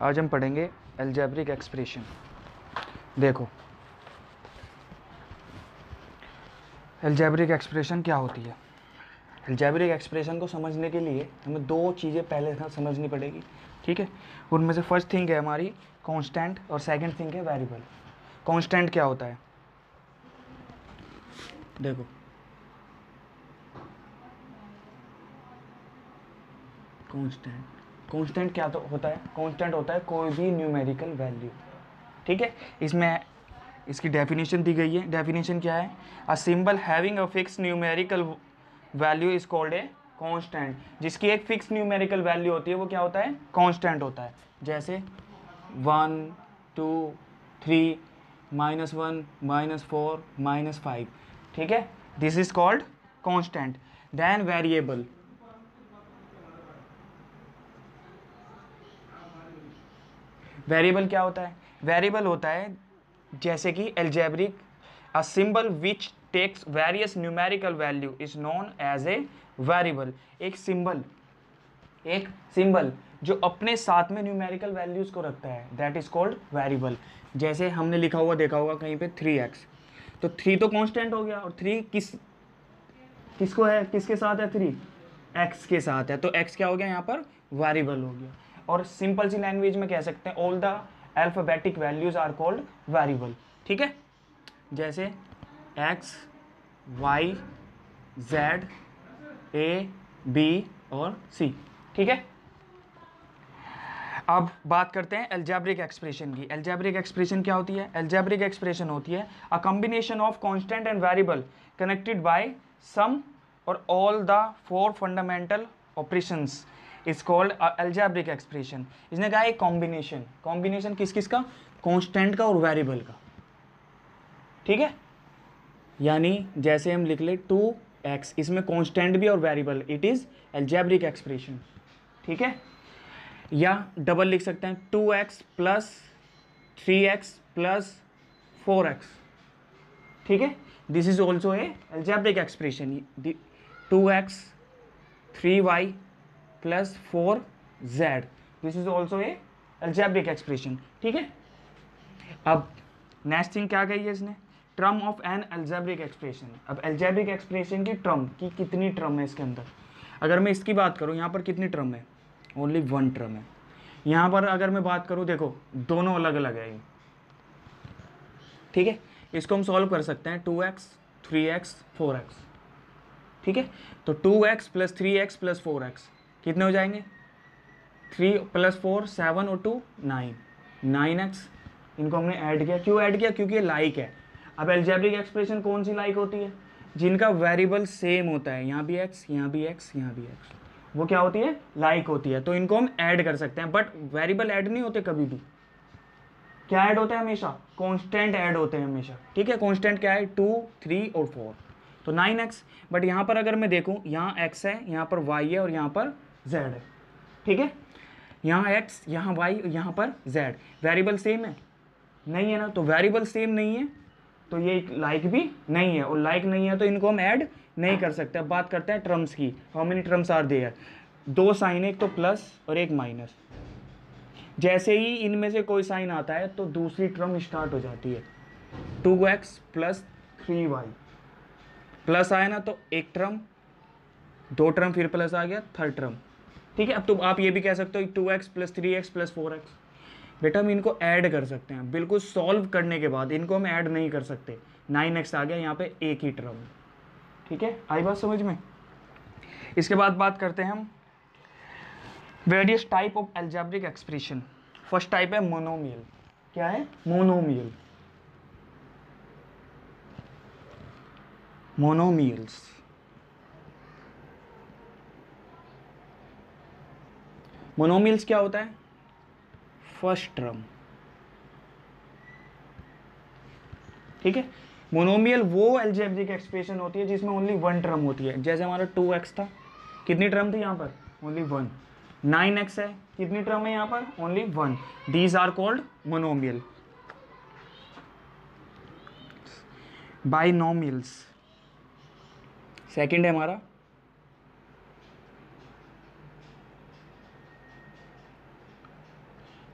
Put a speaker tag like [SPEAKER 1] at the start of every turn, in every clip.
[SPEAKER 1] आज हम पढ़ेंगे अलजेब्रिक एक्सप्रेशन। देखो, अलजेब्रिक एक्सप्रेशन क्या होती है। अलजेब्रिक एक्सप्रेशन को समझने के लिए हमें दो चीज़ें पहले समझनी पड़ेगी, ठीक है। उनमें से फर्स्ट थिंग है हमारी कांस्टेंट और सेकंड थिंग है वेरिएबल। कांस्टेंट क्या होता है, देखो कांस्टेंट क्या तो होता है, कांस्टेंट होता है कोई भी न्यूमेरिकल वैल्यू, ठीक है। इसमें इसकी डेफिनेशन दी गई है। डेफिनेशन क्या है, a symbol having a fix numerical value is called a constant. जिसकी एक फिक्स न्यूमेरिकल वैल्यू होती है वो क्या होता है, कांस्टेंट होता है। जैसे 1 2 3 -1 -4 -5, ठीक है, this is called constant. Then variable, variable क्या होता है, वेरिएबल होता है जैसे कि algebraic, a symbol which takes various numerical value is known as a variable. एक सिंबल जो अपने साथ में न्यूमेरिकल वैल्यूज को रखता है, दैट इज कॉल्ड वेरिएबल। जैसे हमने लिखा हुआ देखा होगा कहीं पे 3x, तो 3 तो कांस्टेंट हो गया, और 3 किसको है, किसके साथ है, 3 x के साथ है, तो x क्या हो गया यहाँ पर, वेरिएबल हो गया। और सिंपल सी लैंग्वेज में कह सकते हैं all the alphabetic values are called variable, ठीक है। जैसे x y z a b और c, ठीक है। अब बात करते हैं अलजेब्रिक एक्सप्रेशन की। अलजेब्रिक एक्सप्रेशन क्या होती है, अलजेब्रिक एक्सप्रेशन होती है a combination of constant and variable connected by some or all the four fundamental operations is called algebraic expression. इसने कहा एक कॉम्बिनेशन, कॉम्बिनेशन किस किस का, कांस्टेंट का और वेरिएबल का, ठीक है। यानी जैसे हम लिख ले 2x, इसमें कांस्टेंट भी और variable, it is algebraic expression, ठीक है। या डबल लिख सकते हैं 2x plus 3x plus 4x, ठीक है, this is also a algebraic expression. 2x 3y plus 4z, this is also a algebraic expression, ठीक है। अब नेक्स्ट थिंग क्या कही है इसने, term of N algebraic expression. अब अलजेब्रिक एक्सप्रेशन की टर्म की कितनी टर्म है इसके अंदर, अगर मैं इसकी बात करूं यहाँ पर कितनी टर्म है, ओनली 1 टर्म है। यहाँ पर अगर मैं बात करूं, देखो दोनों अलग अलग है ये, ठीक है। इसको हम सॉल्व कर सकते हैं 2x 3x 4x, ठीक है। तो 2x plus 3x plus 4x कितने हो जाएंगे, 3 प्लस 4 7 और 2 9, 9x। इनको हमने ऐड किया, क्यों ऐड किया, क्योंकि ये लाइक है। अब अलजेब्रिक एक्सप्रेशन कौन सी लाइक होती है, जिनका वेरिएबल सेम होता है, यहाँ भी x यहाँ भी x यहाँ भी x, वो क्या होती है, लाइक होती है। तो इनको हम ऐड कर सकते हैं, बट वेरिएबल ऐड नहीं होते कभी भी। क्या ऐड होता है हमेशा, कांस्टेंट ऐड होते हैं हमेशा, ठीक है। कांस्टेंट क्या है, 2 3 और 4, तो 9x। बट यहाँ पर अगर मैं देखूँ, यहाँ x है, यहाँ पर y है और यहाँ पर z है, ठीक है। यहाँ x यहाँ y यहाँ पर z, वेरिएबल सेम है, नहीं है ना, तो वेरिएबल सेम नहीं है तो ये लाइक भी नहीं है, और लाइक नहीं है तो इनको हम ऐड नहीं कर सकते। अब बात करते हैं टर्म्स की, how many terms are there, 2 sign, एक तो प्लस और एक माइनस। जैसे ही इनमें से कोई साइन आता है तो दूसरी टर्म स्टार्ट हो जाती है, 2x प्लस 3y, प्लस आया ना तो एक टर्म, 2 टर्म फिर प्लस आ गया, थर्ड टर्म, ठीक है। अब तो आप ये भी कह सकते हो 2x plus 3x plus 4x। बेटा हम इनको ऐड कर सकते हैं, बिल्कुल सॉल्व करने के बाद, इनको हम ऐड नहीं कर सकते। 9x आ गया, यहाँ पे एक ही टर्म, ठीक है। आई बात समझ में। इसके बाद बात करते हैं हम various type of algebraic expression. First type है मोनोमियल। क्या है, मोनोमियल, मोनोमियल्स। मोनोमियल्स क्या होता है, फर्स्ट टर्म, ठीक है। मोनोमियल वो अलजेब्रिक एक्सप्रेशन होती है जिसमें ओनली 1 टर्म होती है। जैसे हमारा 2x था, कितनी टर्म थी यहाँ पर, ओनली 1। 9x है, कितनी टर्म है यहाँ पर, only 1। These are called monomial. Binomials second है हमारा,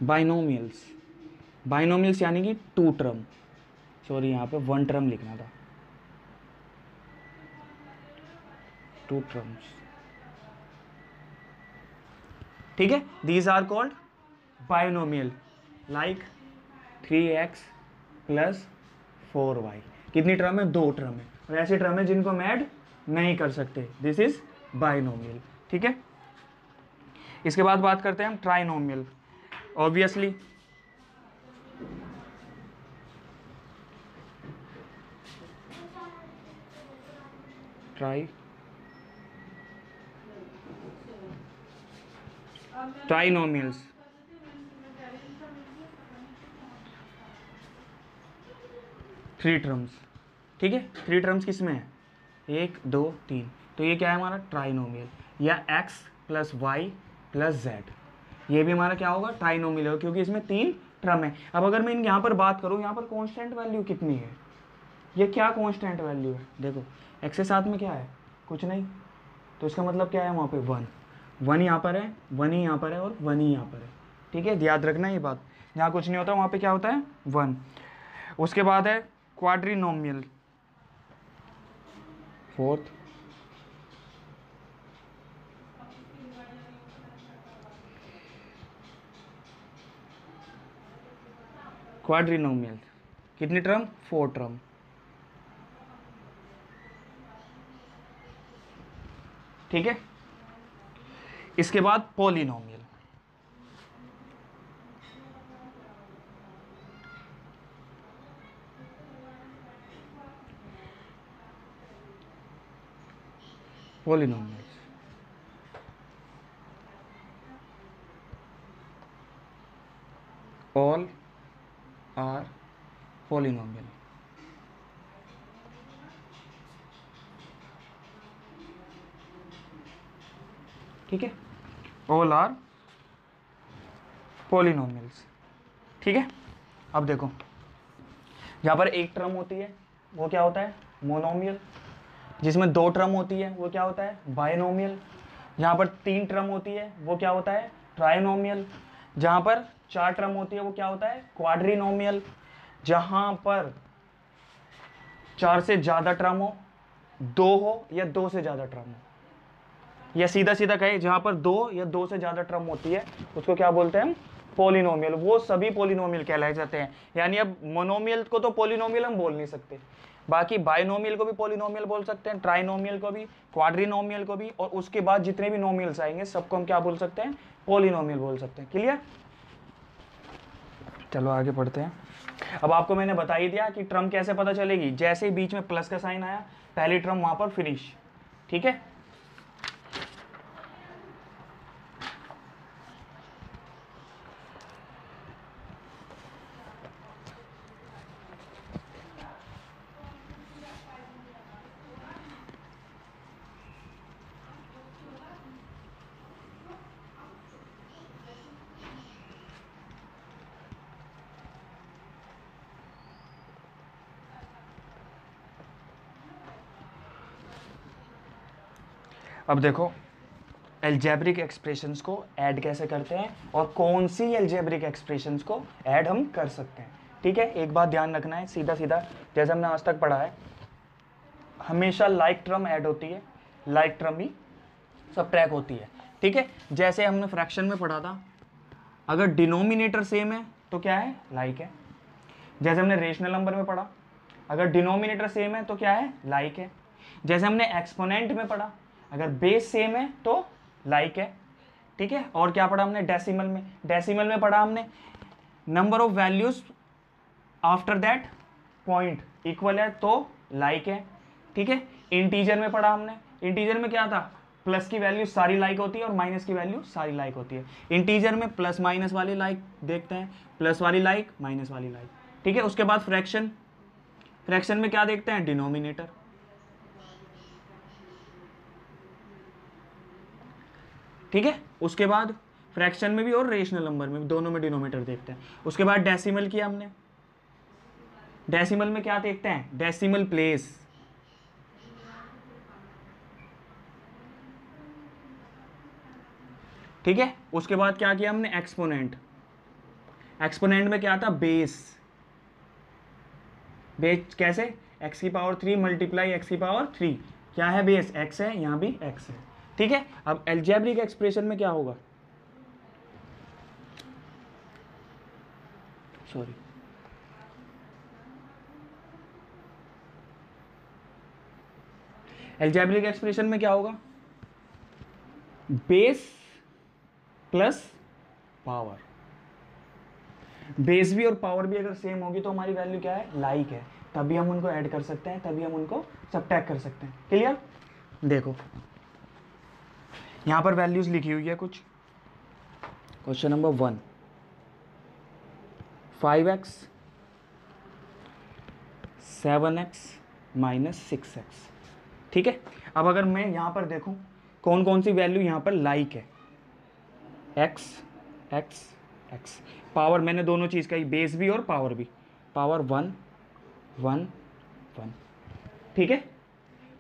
[SPEAKER 1] बाइनोमियल्स, बाइनोमियल्स यानी कि टू टर्म, सॉरी यहाँ पे वन टर्म लिखना था, टू टर्म्स, ठीक है। These are called binomial, like 3x plus 4y। कितनी टर्म है? दो टर्म है, और ऐसी टर्म है जिनको हम ऐड नहीं कर सकते, दिस इज बाइनोमियल, ठीक है। इसके बाद बात करते हैं हम trinomial. Obviously trinomials, three terms, ठीक है। थ्री टर्म्स किस में है? एक, दो, तीन, तो ये क्या है हमारा? ट्राइनोमियल, या x plus Y plus Z, ये भी हमारा क्या होगा? ट्राइनोमियल होगा, क्योंकि इसमें तीन टर्म है। अब अगर मैं यहाँ पर बात करूँ, यहाँ पर कांस्टेंट वैल्यू कितनी है? ये क्या कांस्टेंट वैल्यू है? देखो x के साथ में क्या है? कुछ नहीं, तो इसका मतलब क्या है? वहाँ पे वन, वन यहाँ पर है, वन ही यहाँ पर है, और वन ही यहाँ पर है, ठीक है। याद रखना ये बात, जहाँ कुछ नहीं होता वहाँ पे क्या होता है? वन। उसके बाद है क्वाड्रिनोमियल, फोर्थ, क्वाड्रिनोमियल, कितनी टर्म? फोर टर्म, ठीक है। इसके बाद polynomial, polynomials, all are polynomial, ठीक है। ऑल आर पॉलिनोमियल्स, ठीक है। अब देखो, यहाँ पर एक टर्म होती है वो क्या होता है? मोनोमियल। जिसमें दो टर्म होती है वो क्या होता है? बाइनोमियल। जहाँ पर तीन टर्म होती है वो क्या होता है? ट्राइनोमियल। जहाँ पर चार टर्म होती है वो क्या होता है? क्वाड्रिनोमियल। जहाँ पर चार से ज़्यादा टर्म हो, दो हो या दो से ज़्यादा टर्म हो, या सीधा सीधा कहे जहाँ पर दो या दो से ज़्यादा टर्म होती है उसको क्या बोलते हैं हम? पॉलिनोमियल। वो सभी पॉलिनोमियल कहलाए जाते हैं। यानी अब मोनोमियल को तो पॉलिनोमियल हम बोल नहीं सकते, बाकी बाइनोमियल को भी पॉलिनोमियल बोल सकते हैं, ट्राइनोमियल को भी, क्वाड्रिनोमियल को भी, और उसके बाद जितने भी नोमियल्स आएंगे सबको हम क्या बोल सकते हैं? पॉलिनोमियल बोल सकते हैं। क्लियर? चलो आगे पढ़ते हैं। अब आपको मैंने बता ही दिया कि टर्म कैसे पता चलेगी। जैसे ही बीच में प्लस का साइन आया, पहली टर्म वहां पर फिनिश, ठीक है। अब देखो एल्जेब्रिक एक्सप्रेशंस को ऐड कैसे करते हैं और कौन सी एल्जेब्रिक एक्सप्रेशंस को ऐड हम कर सकते हैं, ठीक है। एक बात ध्यान रखना है, सीधा सीधा जैसे हमने आज तक पढ़ा है, हमेशा लाइक टर्म ऐड होती है, लाइक टर्म ही सबट्रैक्ट होती है, ठीक है। जैसे हमने फ्रैक्शन में पढ़ा था, अगर डिनोमिनेटर सेम है तो क्या है? लाइक है। जैसे हमने रेशनल नंबर में पढ़ा, अगर डिनोमिनेटर सेम है तो क्या है? लाइक है। जैसे हमने एक्सपोनेंट में पढ़ा, अगर बेस सेम है तो लाइक है, ठीक है। और क्या पढ़ा हमने? डेसिमल में, डेसिमल में पढ़ा हमने number of values after that point equal है तो लाइक है, ठीक है। इंटीजर में पढ़ा हमने, इंटीजर में क्या था? प्लस की वैल्यू सारी लाइक होती है और माइनस की वैल्यू सारी लाइक होती है। इंटीजर में प्लस माइनस वाली लाइक देखते हैं, प्लस वाली लाइक, माइनस वाली लाइक, ठीक है। उसके बाद फ्रैक्शन, फ्रैक्शन में क्या देखते हैं? डिनोमिनेटर, ठीक है। उसके बाद फ्रैक्शन में भी और रेशनल नंबर में भी, दोनों में डिनोमिनेटर देखते हैं। उसके बाद डेसिमल किया हमने, डेसिमल में क्या देखते हैं? डेसिमल प्लेस, ठीक है। उसके बाद क्या किया हमने? एक्सपोनेंट, एक्सपोनेंट में क्या था, बेस। बेस कैसे, x की पावर 3 मल्टीप्लाई x की पावर 3, क्या है बेस, x है, यहां भी x है। ठीक है, अब एल्जेब्रिक एक्सप्रेशन में क्या होगा, सॉरी, एल्जेब्रिक एक्सप्रेशन में क्या होगा, बेस प्लस पावर। बेस भी और पावर भी अगर सेम होगी तो हमारी वैल्यू क्या है, लाइक है, तभी हम उनको ऐड कर सकते हैं, तभी हम उनको सबट्रैक्ट कर सकते हैं। क्लियर, देखो यहां पर वैल्यूज लिखी हुई है कुछ। Question number 1, 5x 7x minus 6x। ठीक है, अब अगर मैं यहां पर देखूं कौन कौन सी वैल्यू यहां पर लाइक है, x x x, पावर मैंने दोनों चीज कही, बेस भी और पावर भी, पावर 1 1 1। ठीक है,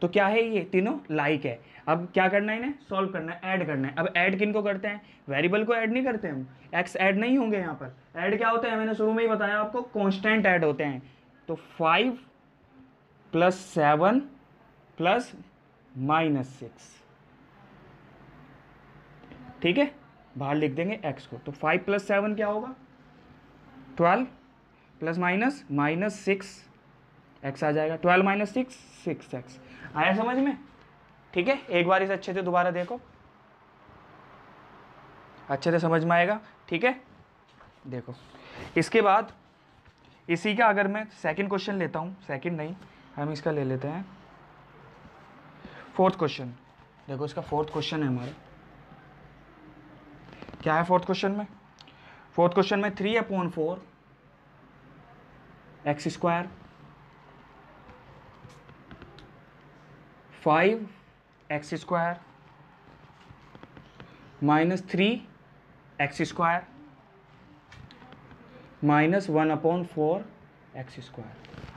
[SPEAKER 1] तो क्या है, ये तीनों लाइक है। अब क्या करना है, इन्हें सॉल्व करना है, ऐड करना है। अब ऐड किन को करते हैं, वेरिएबल को ऐड नहीं करते हम, एक्स ऐड नहीं होंगे यहाँ पर। ऐड क्या होते हैं, मैंने शुरू में ही बताया आपको, कांस्टेंट ऐड होते हैं। तो 5 प्लस 7 प्लस माइनस 6, ठीक है, बाहर लिख देंगे एक्स को। तो 5 प्लस 7 क्या होगा, 12 प्लस माइनस माइनस 6 एक्स आ जाएगा, 12 माइनस 6 6 एक्स। आया समझ में, ठीक है, एक बार इसे अच्छे से दोबारा देखो, अच्छे से समझ में आएगा। ठीक है, देखो इसके बाद इसी का अगर मैं सेकंड क्वेश्चन लेता हूं, सेकंड नहीं, हम इसका ले लेते हैं फोर्थ क्वेश्चन। देखो इसका फोर्थ क्वेश्चन है हमारा, क्या है फोर्थ क्वेश्चन में, फोर्थ क्वेश्चन में 3/4 x square 5 x square minus 3 x square minus 1/4 x square.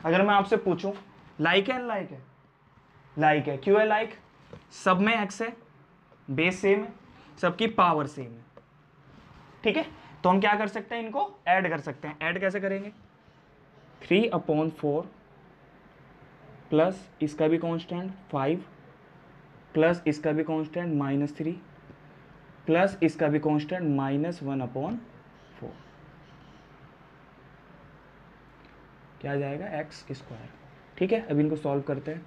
[SPEAKER 1] अगर मैं आपसे पूछूं लाइक है, अनलाइक है, लाइक है, क्यों है लाइक, सब में एक्स है, बेस सेम है, सबकी पावर सेम है। ठीक है, तो हम क्या कर सकते हैं, इनको ऐड कर सकते हैं। ऐड कैसे करेंगे, 3/4 प्लस इसका भी कांस्टेंट 5 प्लस इसका भी कांस्टेंट -3 प्लस इसका भी कांस्टेंट -1/4, क्या आ जाएगा, एक्स स्क्वायर। ठीक है, अब इनको सॉल्व करते हैं।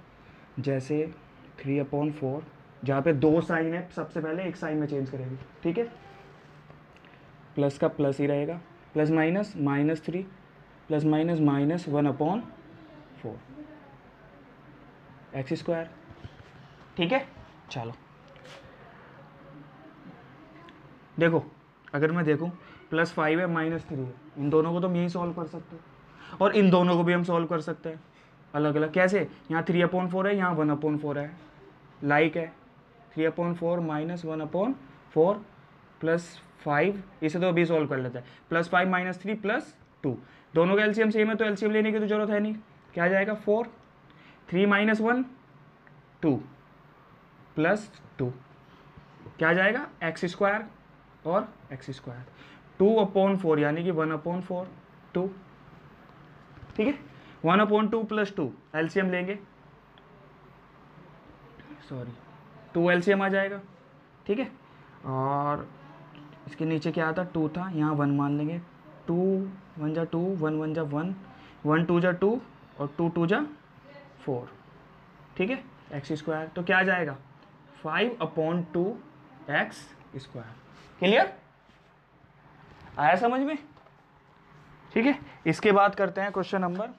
[SPEAKER 1] जैसे 3/4, जहाँ पे 2 साइन है, सबसे पहले एक साइन में चेंज करेंगे। ठीक है, प्लस का प्लस ही रहेगा, plus minus -3 plus minus -1/4 x square. ठीक है, चलो देखो, अगर मैं देखूं +5 है -3 है, इन दोनों को तो हम यही सॉल्व कर सकते हैं, और इन दोनों को भी हम सॉल्व कर सकते हैं अलग अलग। कैसे, यहाँ 3/4 है, यहाँ 1/4 है, लाइक है, 3/4 माइनस 1/4 प्लस 5, इसे तो अभी सॉल्व कर लेते हैं, +5 -3 प्लस 2, दोनों का एलसीएम सेम है तो एलसीएम लेने की तो जरूरत है नहीं। क्या आ जाएगा, 4, 3 - 1 2 प्लस 2, क्या आ जाएगा, एक्स स्क्वायर और एक्स स्क्वायर, 2/4 यानी कि 1/4 2। ठीक है, 1/2 प्लस 2 एलसीएम लेंगे, सॉरी 2 एलसीएम आ जाएगा। ठीक है, और इसके नीचे क्या आता, 2 था, यहाँ 1 मान लेंगे, 2 1 जा 2, 1 1 जा 1, 1 2 जा 2 और 2 2 जा 4। ठीक है, एक्स स्क्वायर, तो क्या आ जाएगा, 5/2 एक्स स्क्वायर। क्लियर, आया समझ में। ठीक है, इसके बाद करते हैं क्वेश्चन नंबर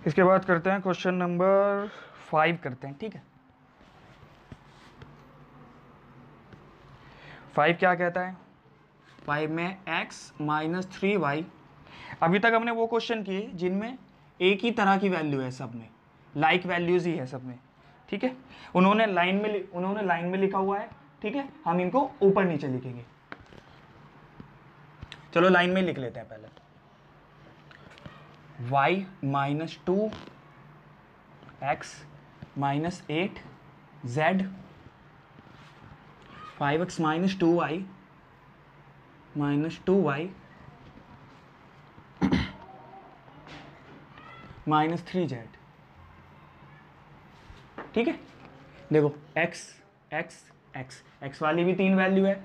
[SPEAKER 1] इसके बाद करते हैं क्वेश्चन नंबर 5 करते हैं। ठीक है, 5 क्या कहता है, 5 में x - 3y। अभी तक हमने वो क्वेश्चन किए जिनमें एक ही तरह की वैल्यू है, सब में लाइक वैल्यूज ही है सब में। ठीक है, उन्होंने लाइन में लिखा हुआ है। ठीक है, हम इनको ऊपर नीचे लिखेंगे। चलो लाइन में लिख लेते हैं पहले। y minus 2 x minus 8 z 5x minus 2y minus 2y minus 3z। ठीक है, देखो x x x x वाली भी 3 वैल्यू है,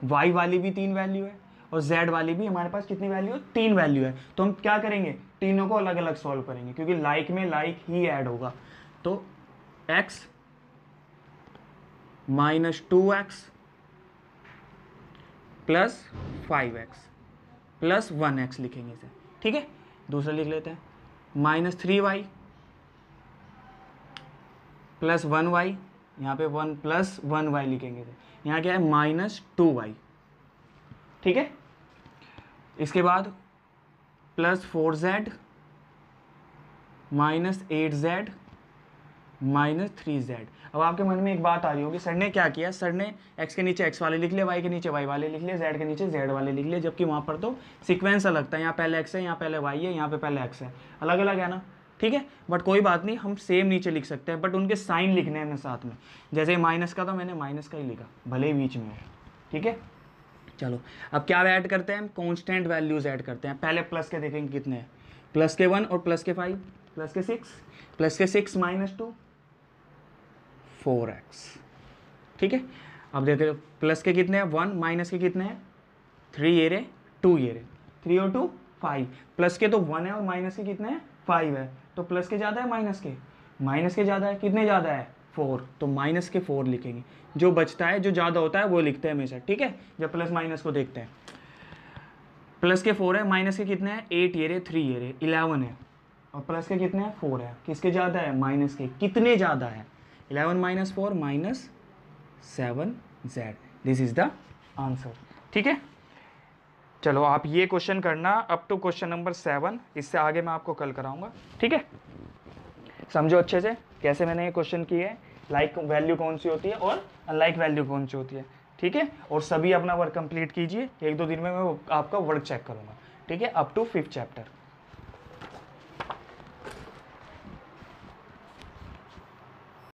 [SPEAKER 1] y वाली भी 3 वैल्यू है, और z वाली भी हमारे पास कितनी वैल्यू है? 3 वैल्यू है। तो हम क्या करेंगे? तीनों को अलग अलग सॉल्व करेंगे, क्योंकि लाइक में लाइक ही ऐड होगा। तो x minus 2x plus 5x plus 1x लिखेंगे इसे। ठीक है, दूसरा लिख लेते हैं, माइनस 3y प्लस 1y, यहाँ पे 1 प्लस 1y लिखेंगे इसे। यहाँ क्या है? Minus 2y। ठीक है, इसके बाद plus 4z minus 8z minus 3z। अब आपके मन में एक बात आ रही होगी, सर ने क्या किया? सर ने x के नीचे x वाले लिख लिया, y के नीचे y वाले लिख लिया, z के नीचे z वाले लिख लिया, जबकि वहाँ पर तो सीक्वेंस अलग था। यहाँ पहले x है, यहाँ पहले y है, यहाँ पे पहले x है, अलग अलग है ना। ठीक है, बट कोई बात नहीं, हम सेम नीचे लिख सकते हैं, बट उनके साइन लिखने हैं साथ में। जैसे माइनस का था, मैंने माइनस का ही लिखा, भले ही बीच में है। ठीक है, चलो अब क्या ऐड करते हैं? कांस्टेंट वैल्यूज ऐड करते हैं। पहले प्लस के देखेंगे कितने हैं, प्लस के 1 और प्लस के 5 प्लस के 6, प्लस के 6 माइनस 2 4x। ठीक है, अब देखो प्लस के कितने हैं? 1, माइनस के कितने हैं? 3 ये रे 2 ये रे, 3 और 2 5। प्लस के तो 1 है और माइनस के कितने हैं? 5 है। तो प्लस के ज़्यादा है माइनस के? माइनस के ज़्यादा है। कितने ज़्यादा है? 4। तो माइनस के 4 लिखेंगे। जो बचता है, जो ज़्यादा होता है वो लिखते हैं हमेशा। ठीक है, जब प्लस माइनस को देखते हैं। प्लस के 4 है, माइनस के कितने हैं? 8 ये रे 3 ये रे 11 है, और प्लस के कितने हैं? 4 है। किसके ज़्यादा है? माइनस के। कितने ज़्यादा है? 11 minus 4 minus 7z। This is the answer. ठीक है, चलो आप ये क्वेश्चन करना अप टू क्वेश्चन नंबर 7। इससे आगे मैं आपको कल कराऊंगा। ठीक है, समझो अच्छे से कैसे मैंने ये क्वेश्चन किए हैं, लाइक वैल्यू कौन सी होती है और अनलाइक वैल्यू कौन सी होती है। ठीक है, और सभी अपना वर्क कंप्लीट कीजिए। 1-2 दिन में मैं आपका वर्क चेक करूंगा। ठीक है, अप टू 5th चैप्टर।